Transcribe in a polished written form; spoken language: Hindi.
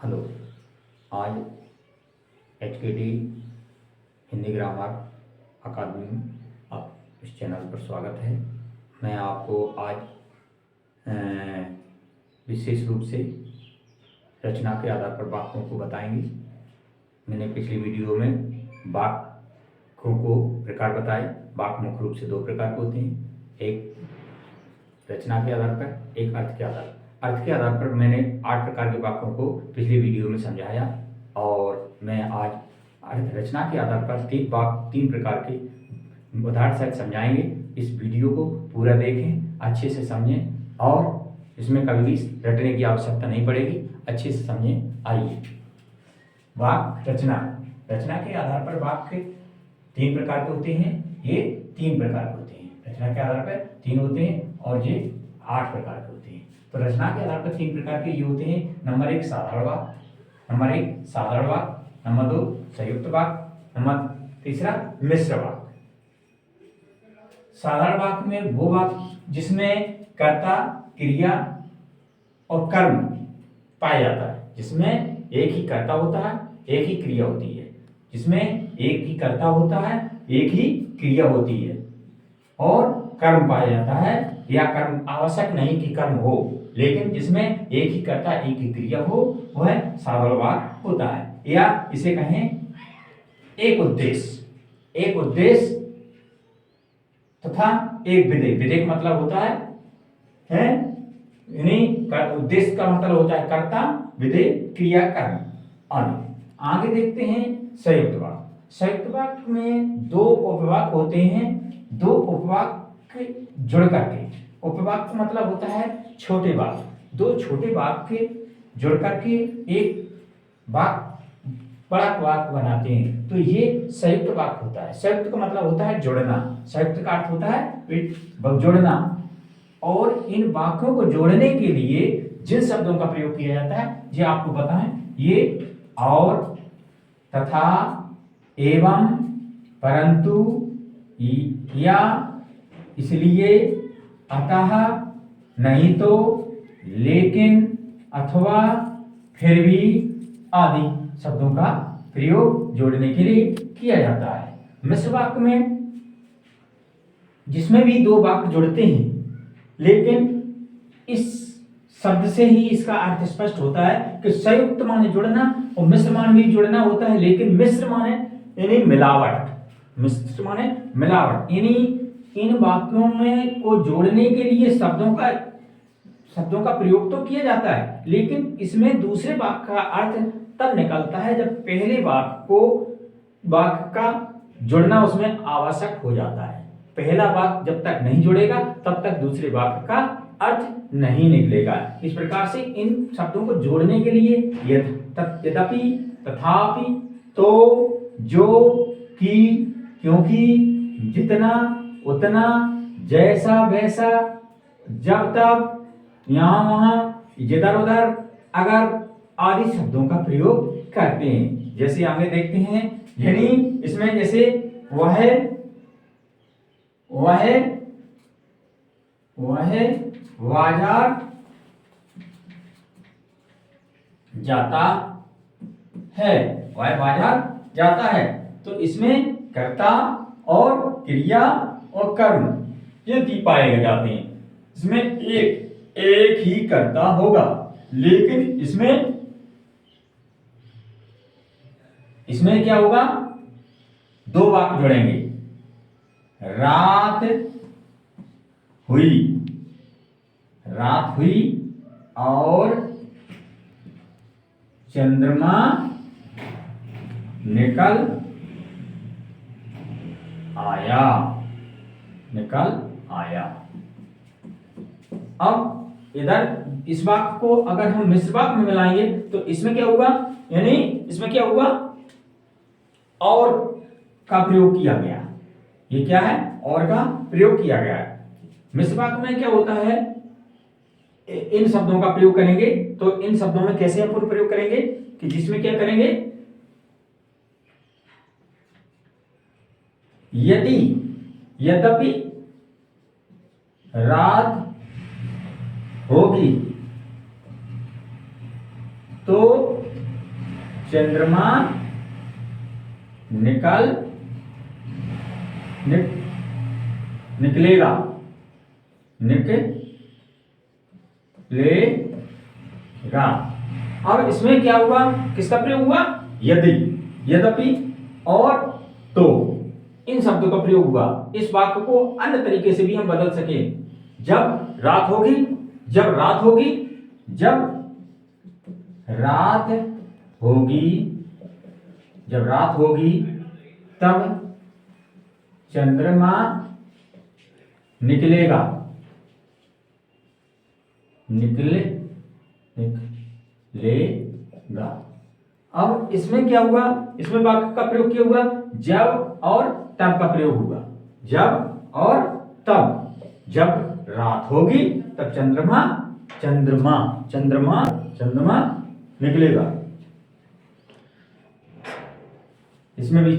हेलो। आज HKD हिंदी ग्रामर अकादमी में आप इस चैनल पर स्वागत है। मैं आपको आज विशेष रूप से रचना के आधार पर वाक्यों को बताएंगे। मैंने पिछली वीडियो में वाक्यों को प्रकार बताए। वाक्य मुख्य रूप से दो प्रकार के होते हैं, एक रचना के आधार पर, एक अर्थ के आधार पर। अर्थ के आधार पर मैंने 8 प्रकार के वाक्यों को पिछली वीडियो में समझाया और मैं आज रचना के आधार पर 3 प्रकार के उदाहरण सहित समझाएंगे। इस वीडियो को पूरा देखें, अच्छे से समझें और इसमें कभी भी रटने की आवश्यकता नहीं पड़ेगी। अच्छे से समझें। आइए, वाक्य रचना। रचना के आधार पर वाक्य 3 प्रकार के होते हैं। ये 3 प्रकार के होते हैं। रचना के आधार पर 3 होते हैं और ये 8 प्रकार के होते हैं। तो रचना के आधार पर 3 प्रकार के ये होते हैं। नंबर 1 साधारण वाक्य, नंबर 2 संयुक्त वाक्य, नंबर 3 मिश्र वाक्य। साधारण वाक्य में वो वाक्य जिसमें कर्ता, क्रिया और कर्म पाया जाता है, जिसमें एक ही कर्ता होता है, एक ही क्रिया होती है, जिसमें एक ही कर्ता होता है, एक ही क्रिया होती है और कर्म पाया जाता है, या कर्म आवश्यक नहीं कि कर्म हो, लेकिन जिसमें एक ही कर्ता, एक ही क्रिया हो, वह साधारण वाक्य होता है। या इसे कहें एक उद्देश्य तथा एक विधेय। विधेय का मतलब होता है उद्देश्य का मतलब होता है कर्ता, विधेय, क्रिया, कर्म। आगे देखते हैं संयुक्त वाक्य। संयुक्त वाक्य में 2 उपवाक्य होते हैं। 2 उपवाक्य जुड़ करके, उपवाक्य का मतलब होता है छोटे वाक्य। 2 छोटे वाक्य जुड़ करके एक वाक्य, बड़ा वाक्य बनाते हैं, तो ये संयुक्त वाक्य होता है। संयुक्त का मतलब होता है जोड़ना। संयुक्त का अर्थ होता है जोड़ना। और इन वाक्यों को जोड़ने के लिए जिन शब्दों का प्रयोग किया जाता है, ये आपको पता है। ये और, तथा, एवं, परंतु, या, इसलिए, अतः, नहीं तो, लेकिन, अथवा, फिर भी आदि शब्दों का प्रयोग जोड़ने के लिए किया जाता है। मिश्र वाक्य में, जिसमें भी 2 वाक्य जुड़ते हैं, लेकिन इस शब्द से ही इसका अर्थ स्पष्ट होता है कि संयुक्त माने जुड़ना और मिश्र माने भी जुड़ना होता है, लेकिन मिश्र माने यानी मिलावट। मिश्र माने मिलावट, यानी इन वाक्यों में को जोड़ने के लिए शब्दों का प्रयोग तो किया जाता है, लेकिन इसमें दूसरे वाक्य का अर्थ तब निकलता है जब पहले वाक्य का जुड़ना उसमें आवश्यक हो जाता है। पहला वाक्य जब तक नहीं जुड़ेगा तब तक दूसरे वाक्य का अर्थ नहीं निकलेगा। इस प्रकार से इन शब्दों को जोड़ने के लिए यद्यपि, तथापि, तो, जो, कि, क्योंकि, जितना, उतना, जैसा, वैसा, जब तब, यहां वहां, जिधर उधर, अगर आदि शब्दों का प्रयोग करते हैं। जैसे आगे देखते हैं, यानी इसमें जैसे वह बाजार जाता है। वह बाजार जाता है, तो इसमें कर्ता और क्रिया और कर्म ये 3 पाए जाते हैं। इसमें एक ही कर्ता होगा, लेकिन इसमें क्या होगा, 2 वाक्य जुड़ेंगे। रात हुई और चंद्रमा निकल आया। अब इधर इस वाक्य को अगर हम मिश्र वाक्य में मिलाएंगे तो इसमें क्या होगा, यानी इसमें क्या होगा, और का प्रयोग किया गया। ये क्या है, और का प्रयोग किया गया है। मिश्र वाक्य में क्या होता है, इन शब्दों का प्रयोग करेंगे, तो इन शब्दों में कैसे हम प्रयोग करेंगे कि जिसमें क्या करेंगे, यद्यपि रात होगी तो चंद्रमा निकलेगा अब इसमें क्या हुआ, किसका प्रयोग हुआ, यदि, यद्यपि और तो, इन शब्दों का प्रयोग हुआ। इस वाक्य को अन्य तरीके से भी हम बदल सके। जब रात होगी, जब रात होगी, जब रात होगी, जब रात होगी तब चंद्रमा निकलेगा, निकलेगा। अब इसमें क्या हुआ, इसमें वाक्य का प्रयोग क्या हुआ, जब और तब का प्रयोग हुआ। जब और तब, जब रात होगी तब चंद्रमा चंद्रमा चंद्रमा चंद्रमा निकलेगा। इसमें भी